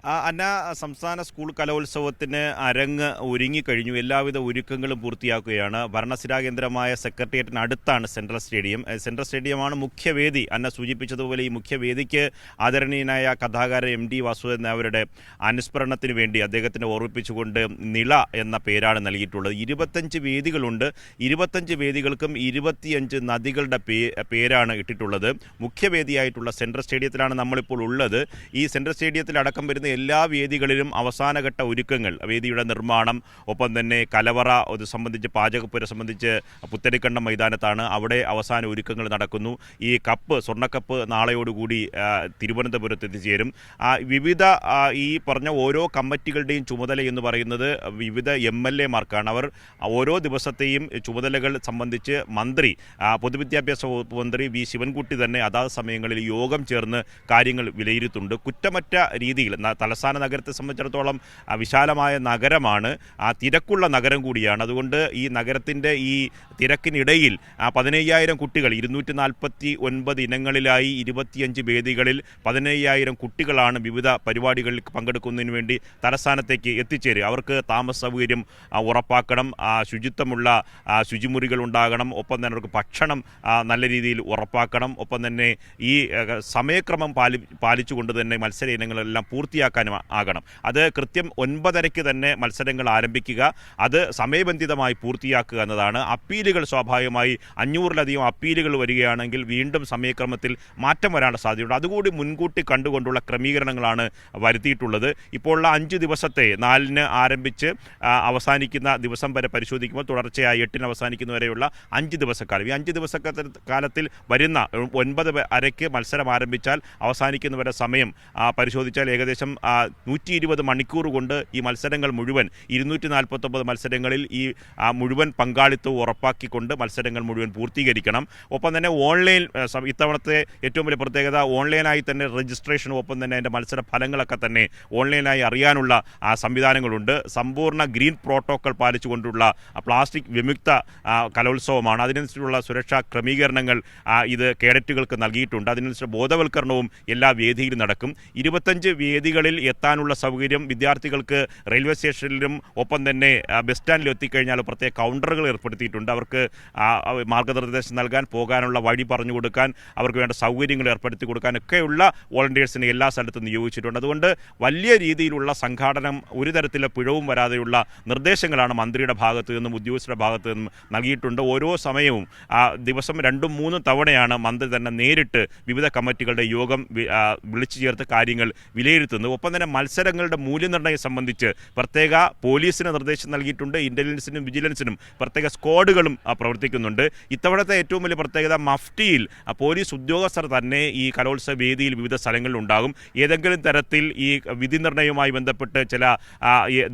അന്ന സംസ്ഥാന സ്കൂൾ കലോത്സവത്തിന് അരങ്ങ് ഒരുങ്ങിക്കഴിഞ്ഞു. എല്ലാവിധ ഒരുക്കങ്ങളും പൂർത്തിയാക്കുകയാണ്. ഭരണസിരാ കേന്ദ്രമായ സെക്രട്ടേറിയറ്റിന് അടുത്താണ് സെൻട്രൽ സ്റ്റേഡിയം. സെൻട്രൽ സ്റ്റേഡിയമാണ് മുഖ്യവേദി. അന്ന സൂചിപ്പിച്ചതുപോലെ ഈ മുഖ്യവേദിക്ക് ആദരണീയനായ കഥാകാരൻ എം ടി വാസുദേവൻ അവരുടെ അനുസ്മരണത്തിന് വേണ്ടി അദ്ദേഹത്തിനെ ഓർമ്മിപ്പിച്ചുകൊണ്ട് നിള എന്ന പേരാണ് നൽകിയിട്ടുള്ളത്. 25 വേദികളുണ്ട്. 25 വേദികൾക്കും 25 നദികളുടെ പേരാണ് ഇട്ടിട്ടുള്ളത്. മുഖ്യവേദിയായിട്ടുള്ള സെൻട്രൽ സ്റ്റേഡിയത്തിലാണ് നമ്മളിപ്പോൾ ഉള്ളത്. ഈ സെൻട്രൽ സ്റ്റേഡിയത്തിൽ അടക്കം വരുന്ന എല്ലാ വേദികളിലും അവസാനഘട്ട ഒരുക്കങ്ങൾ, വേദിയുടെ നിർമ്മാണം, ഒപ്പം തന്നെ കലവറ ഇത് സംബന്ധിച്ച് പാചകപ്പുര സംബന്ധിച്ച് പുത്തരിക്കണ്ടം മൈതാനത്താണ്. അവിടെ അവസാന ഒരുക്കങ്ങൾ നടക്കുന്നു. ഈ സ്വർണ്ണക്കപ്പ് നാളെയോടുകൂടി തിരുവനന്തപുരത്ത് എത്തിച്ചേരും. വിവിധ ഈ പറഞ്ഞ ഓരോ കമ്മിറ്റികളുടെയും ചുമതല എന്ന് പറയുന്നത് വിവിധ MLA മാർക്കാണ്. അവർ ഓരോ ദിവസത്തെയും ചുമതലകൾ സംബന്ധിച്ച് മന്ത്രി, പൊതുവിദ്യാഭ്യാസ വകുപ്പ് മന്ത്രി വി ശിവൻകുട്ടി തന്നെ അതാത് സമയങ്ങളിൽ യോഗം ചേർന്ന് കാര്യങ്ങൾ വിലയിരുത്തുന്നുണ്ട്. കുറ്റമറ്റ രീതിയിൽ തലസ്ഥാന നഗരത്തെ സംബന്ധിച്ചിടത്തോളം വിശാലമായ നഗരമാണ്, തിരക്കുള്ള നഗരം കൂടിയാണ്. അതുകൊണ്ട് ഈ നഗരത്തിൻ്റെ ഈ തിരക്കിനിടയിൽ 15,000 കുട്ടികൾ 249 ഇനങ്ങളിലായി 25 വേദികളിൽ 15,000 കുട്ടികളാണ് വിവിധ പരിപാടികളിൽ പങ്കെടുക്കുന്നതിന് വേണ്ടി തലസ്ഥാനത്തേക്ക് എത്തിച്ചേരുക. അവർക്ക് താമസ സൗകര്യം ഉറപ്പാക്കണം, ശുചിത്വമുള്ള ശുചിമുറികൾ ഉണ്ടാകണം, ഒപ്പം തന്നെ അവർക്ക് ഭക്ഷണം നല്ല രീതിയിൽ ഉറപ്പാക്കണം, ഒപ്പം തന്നെ ഈ സമയക്രമം പാലിച്ചുകൊണ്ട് തന്നെ മത്സര ഇനങ്ങളെല്ലാം പൂർത്തിയാക്കാനും ആകണം. അത് കൃത്യം 9:30 തന്നെ മത്സരങ്ങൾ ആരംഭിക്കുക, അത് സമയബന്ധിതമായി പൂർത്തിയാക്കുക എന്നതാണ്. അപ്പീലുകൾ സ്വാഭാവികമായി 500-ലധികം അപ്പീലുകൾ വരികയാണെങ്കിൽ വീണ്ടും സമയക്രമത്തിൽ മാറ്റം വരാനുള്ള സാധ്യതയുണ്ട്. അതുകൂടി മുൻകൂട്ടി കണ്ടുകൊണ്ടുള്ള ക്രമീകരണങ്ങളാണ് വരുത്തിയിട്ടുള്ളത്. ഇപ്പോൾ 5 ദിവസത്തെ 4-ന് ആരംഭിച്ച് അവസാനിക്കുന്ന ദിവസം വരെ പരിശോധിക്കുമ്പോൾ തുടർച്ചയായി 8-ന് അവസാനിക്കുന്ന വരെയുള്ള 5 ദിവസക്കാലം. ഈ 5 ദിവസക്കാലത്തിൽ വരുന്ന 9:30 മത്സരം ആരംഭിച്ചാൽ അവസാനിക്കുന്നവരെ സമയം പരിശോധിച്ചാൽ ഏകദേശം 120 മണിക്കൂർ കൊണ്ട് ഈ മത്സരങ്ങൾ മുഴുവൻ 249 മത്സരങ്ങളിൽ ഈ മുഴുവൻ പങ്കാളിത്തവും ഉറപ്പാക്കിക്കൊണ്ട് മത്സരങ്ങൾ മുഴുവൻ പൂർത്തീകരിക്കണം. ഒപ്പം തന്നെ ഓൺലൈൻ, ഇത്തവണത്തെ ഏറ്റവും വലിയ പ്രത്യേകത ഓൺലൈനായി തന്നെ രജിസ്ട്രേഷനും ഒപ്പം തന്നെ അതിൻ്റെ മത്സര ഫലങ്ങളൊക്കെ തന്നെ ഓൺലൈനായി അറിയാനുള്ള സംവിധാനങ്ങളുണ്ട്. സമ്പൂർണ്ണ ഗ്രീൻ പ്രോട്ടോക്കോൾ പാലിച്ചുകൊണ്ടുള്ള പ്ലാസ്റ്റിക് വിമുക്ത കലോത്സവമാണ്. അതിനനുസരിച്ചുള്ള സുരക്ഷാ ക്രമീകരണങ്ങൾ ഇത് കേഡറ്റുകൾക്ക് നൽകിയിട്ടുണ്ട്. അതിനനുസരിച്ച് ബോധവൽക്കരണവും എല്ലാ വേദിയിലും നടക്കും. 25 വേദികളിൽ എത്താനുള്ള സൗകര്യം വിദ്യാർത്ഥികൾക്ക് റെയിൽവേ സ്റ്റേഷനിലും ഒപ്പം തന്നെ ബസ് സ്റ്റാൻഡിലും എത്തിക്കഴിഞ്ഞാൽ പ്രത്യേക കൗണ്ടറുകൾ ഏർപ്പെടുത്തിയിട്ടുണ്ട്. അവർക്ക് മാർഗ്ഗനിർദ്ദേശം നൽകാൻ, പോകാനുള്ള വഴി പറഞ്ഞു കൊടുക്കാൻ, അവർക്ക് വേണ്ട സൗകര്യങ്ങൾ ഏർപ്പെടുത്തി കൊടുക്കാനൊക്കെയുള്ള വോളണ്ടിയേഴ്സിനെ എല്ലാ സ്ഥലത്തും നിയോഗിച്ചിട്ടുണ്ട്. അതുകൊണ്ട് വലിയ രീതിയിലുള്ള സംഘാടനം, ഒരു തരത്തിലെ പിഴവും വരാതെയുള്ള നിർദ്ദേശങ്ങളാണ് മന്ത്രിയുടെ ഭാഗത്തു നിന്നും ഉദ്യോഗസ്ഥരുടെ ഭാഗത്തു നിന്നും നൽകിയിട്ടുണ്ട്. ഓരോ സമയവും ദിവസം 2-3 തവണയാണ് മന്ത്രി തന്നെ നേരിട്ട് വിവിധ കമ്മിറ്റികളുടെ യോഗം വിളിച്ചു ചേർത്ത് കാര്യങ്ങൾ വിലയിരുത്തുന്നത്. ഒപ്പം തന്നെ മത്സരങ്ങളുടെ മൂല്യനിർണ്ണയം സംബന്ധിച്ച് പ്രത്യേക പോലീസിന് നിർദ്ദേശം നൽകിയിട്ടുണ്ട്. ഇന്റലിജൻസിനും വിജിലൻസിനും പ്രത്യേക സ്ക്വാഡുകളും പ്രവർത്തിക്കുന്നുണ്ട്. ഇത്തവണത്തെ ഏറ്റവും വലിയ പ്രത്യേകത മഫ്റ്റിയിൽ പോലീസ് ഉദ്യോഗസ്ഥർ തന്നെ ഈ കലോത്സവ വേദിയിൽ വിവിധ സ്ഥലങ്ങളിൽ ഉണ്ടാകും. ഏതെങ്കിലും തരത്തിൽ ഈ വിധി നിർണ്ണയവുമായി ബന്ധപ്പെട്ട് ചില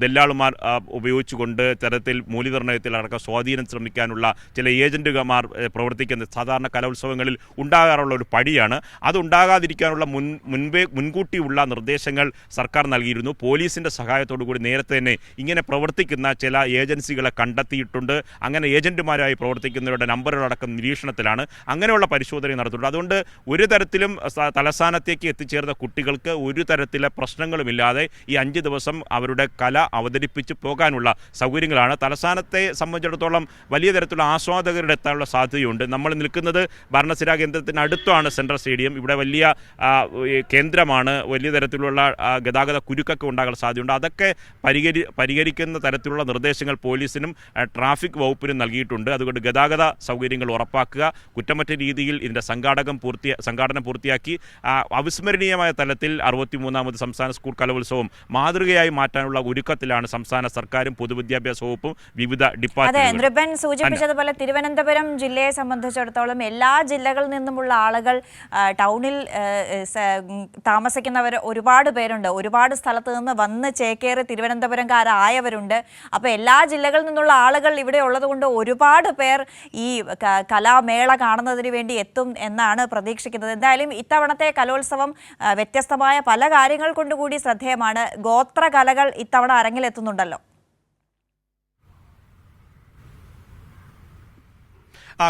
ദല്ലാളുമാർ ഉപയോഗിച്ചുകൊണ്ട് തരത്തിൽ മൂല്യനിർണ്ണയത്തിൽ അടക്കം സ്വാധീനം ശ്രമിക്കാനുള്ള ചില ഏജന്റുമാർ പ്രവർത്തിക്കുന്ന സാധാരണ കലോത്സവങ്ങളിൽ ഉണ്ടാകാറുള്ള ഒരു പടിയാണ്. അതുണ്ടാകാതിരിക്കാനുള്ള മുൻകൂട്ടിയുള്ള നിർദ്ദേശങ്ങൾ സർക്കാർ നൽകിയിരുന്നു. പോലീസിൻ്റെ സഹായത്തോടു കൂടി നേരത്തെ തന്നെ ഇങ്ങനെ പ്രവർത്തിക്കുന്ന ചില ഏജൻസികളെ കണ്ടെത്തിയിട്ടുണ്ട്. അങ്ങനെ ഏജന്റുമാരായി പ്രവർത്തിക്കുന്നവരുടെ നമ്പറുകളടക്കം നിരീക്ഷണത്തിലാണ്. അങ്ങനെയുള്ള പരിശോധന നടത്തുന്നുണ്ട്. അതുകൊണ്ട് ഒരു തരത്തിലും തലസ്ഥാനത്തേക്ക് എത്തിച്ചേർന്ന കുട്ടികൾക്ക് ഒരു തരത്തിലെ പ്രശ്നങ്ങളുമില്ലാതെ ഈ 5 ദിവസം അവരുടെ കല അവതരിപ്പിച്ച് പോകാനുള്ള സൗകര്യങ്ങളാണ്. തലസ്ഥാനത്തെ സംബന്ധിച്ചിടത്തോളം വലിയ തരത്തിലുള്ള ആസ്വാദകരുടെ എത്താനുള്ള സാധ്യതയുണ്ട്. നമ്മൾ നിൽക്കുന്നത് ഭരണസിരാ കേന്ദ്രത്തിന് അടുത്താണ് സെൻട്രൽ സ്റ്റേഡിയം. ഇവിടെ വലിയ കേന്ദ്രമാണ്. വലിയ തരത്തിലുള്ള ഗതാഗത കുരുക്കൊക്കെ ഉണ്ടാകാൻ സാധ്യതയുണ്ട്. അതൊക്കെ പരിഹരിക്കുന്ന തരത്തിലുള്ള നിർദ്ദേശങ്ങൾ പോലീസിനും ട്രാഫിക് വകുപ്പിനും നൽകിയിട്ടുണ്ട്. അതുകൊണ്ട് ഗതാഗത സൗകര്യങ്ങൾ ഉറപ്പാക്കുക, കുറ്റമറ്റ രീതിയിൽ ഇതിൻ്റെ സംഘാടനം പൂർത്തിയാക്കി അവിസ്മരണീയമായ തലത്തിൽ 63ാമത് സംസ്ഥാന സ്കൂൾ കലോത്സവം മാതൃകയായി മാറ്റാനുള്ള ഒരുക്കത്തിലാണ് സംസ്ഥാന സർക്കാരും പൊതുവിദ്യാഭ്യാസ വകുപ്പും വിവിധ ഡിപ്പാർട്ട്മെന്റുകളും. നൃപൻ സൂചിപ്പിച്ചതുപോലെ തിരുവനന്തപുരം ജില്ലയെ സംബന്ധിച്ചിടത്തോളം എല്ലാ ജില്ലകളിൽ നിന്നുമുള്ള ആളുകൾ ടൗണിൽ താമസിക്കുന്നവർ ഒരുപാട് പേരുണ്ട്. ഒരുപാട് സ്ഥലത്ത് നിന്ന് വന്ന് ചേക്കേറി തിരുവനന്തപുരംകാരായവരുണ്ട്. അപ്പോൾ എല്ലാ ജില്ലകളിൽ നിന്നുള്ള ആളുകൾ ഇവിടെ ഉള്ളതുകൊണ്ട് ഒരുപാട് പേർ ഈ കലാമേള കാണുന്നതിന് വേണ്ടി എത്തും എന്നാണ് പ്രതീക്ഷിക്കുന്നത്. എന്തായാലും ഇത്തവണത്തെ കലോത്സവം വ്യത്യസ്തമായ പല കാര്യങ്ങൾ കൊണ്ടുകൂടി ശ്രദ്ധേയമാണ്. ഗോത്ര കലകൾ ഇത്തവണ അരങ്ങിലെത്തുന്നുണ്ടല്ലോ.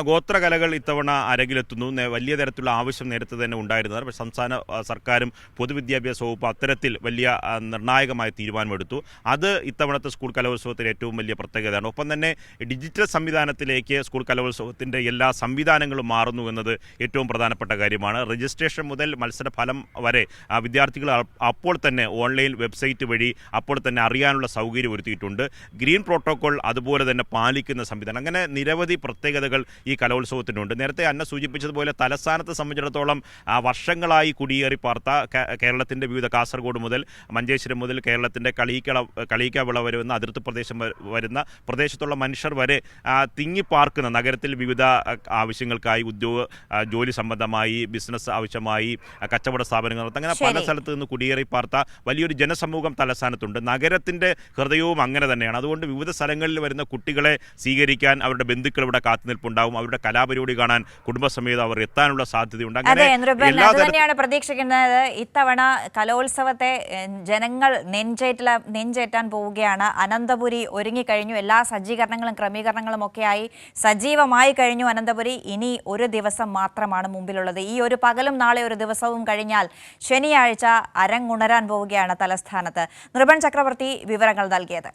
ഗോത്രകലകൾ ഇത്തവണ അരങ്ങിലെത്തുന്നു. വലിയ തരത്തിലുള്ള ആവശ്യം നേരത്തെ തന്നെ ഉണ്ടായിരുന്നതാണ്. പക്ഷേ സംസ്ഥാന സർക്കാരും പൊതുവിദ്യാഭ്യാസ വകുപ്പ് അത്തരത്തിൽ വലിയ നിർണായകമായ തീരുമാനമെടുത്തു. അത് ഇത്തവണത്തെ സ്കൂൾ കലോത്സവത്തിന് ഏറ്റവും വലിയ പ്രത്യേകതയാണ്. ഒപ്പം തന്നെ ഡിജിറ്റൽ സംവിധാനത്തിലേക്ക് സ്കൂൾ കലോത്സവത്തിൻ്റെ എല്ലാ സംവിധാനങ്ങളും മാറുന്നു എന്നത് ഏറ്റവും പ്രധാനപ്പെട്ട കാര്യമാണ്. രജിസ്ട്രേഷൻ മുതൽ മത്സരഫലം വരെ വിദ്യാർത്ഥികൾ അപ്പോൾ തന്നെ ഓൺലൈൻ വെബ്സൈറ്റ് വഴി അപ്പോൾ തന്നെ അറിയാനുള്ള സൗകര്യം ഒരുക്കിയിട്ടുണ്ട്. ഗ്രീൻ പ്രോട്ടോകോൾ അതുപോലെ തന്നെ പാലിക്കുന്ന സംവിധാനം, അങ്ങനെ നിരവധി പ്രത്യേകതകൾ ഈ കലോത്സവത്തിനുണ്ട്. നേരത്തെ അന്ന സൂചിപ്പിച്ചതുപോലെ തലസ്ഥാനത്തെ സംബന്ധിച്ചിടത്തോളം വർഷങ്ങളായി കുടിയേറി പാർത്ത കേരളത്തിൻ്റെ വിവിധ കാസർഗോഡ് മുതൽ മഞ്ചേശ്വരം മുതൽ കേരളത്തിൻ്റെ കളിയിക്കാവിള വരെ വന്ന അതിർത്തി പ്രദേശം വരുന്ന പ്രദേശത്തുള്ള മനുഷ്യർ വരെ തിങ്ങിപ്പാർക്കുന്ന നഗരത്തിൽ വിവിധ ആവശ്യങ്ങൾക്കായി ജോലി സംബന്ധമായി, ബിസിനസ് ആവശ്യമായി, കച്ചവട സ്ഥാപനങ്ങൾ, അങ്ങനെ പല സ്ഥലത്ത് നിന്ന് കുടിയേറി പാർത്ത വലിയൊരു ജനസമൂഹം തലസ്ഥാനത്തുണ്ട്. നഗരത്തിൻ്റെ ഹൃദയവും അങ്ങനെ തന്നെയാണ്. അതുകൊണ്ട് വിവിധ സ്ഥലങ്ങളിൽ വരുന്ന കുട്ടികളെ സ്വീകരിക്കാൻ അവരുടെ ബന്ധുക്കൾ ഇവിടെ കാത്തുനിൽപ്പുണ്ടാവും. അവരുടെ കലാപരിപാടി കാണാൻ കുടുംബസമേതം അവർ എത്താനുള്ള സാധ്യതയുണ്ട്. അങ്ങനെ തന്നെയാണ് പ്രതീക്ഷിക്കുന്നത്. ഇത്തവണ കലോത്സവത്തെ ജനങ്ങൾ നെഞ്ചേറ്റാൻ പോവുകയാണ്. അനന്തപുരി ഒരുങ്ങിക്കഴിഞ്ഞു. എല്ലാ സജ്ജീകരണങ്ങളും ക്രമീകരണങ്ങളും ഒക്കെയായി സജീവമായി കഴിഞ്ഞു അനന്തപുരി. ഇനി ഒരു ദിവസം മാത്രമാണ് മുമ്പിലുള്ളത്. ഈ ഒരു പകലും നാളെ ഒരു ദിവസവും കഴിഞ്ഞാൽ ശനിയാഴ്ച അരങ്ങുണരാൻ പോവുകയാണ് തലസ്ഥാനത്ത്. നൃപൻ ചക്രവർത്തി വിവരങ്ങൾ നൽകിയത്.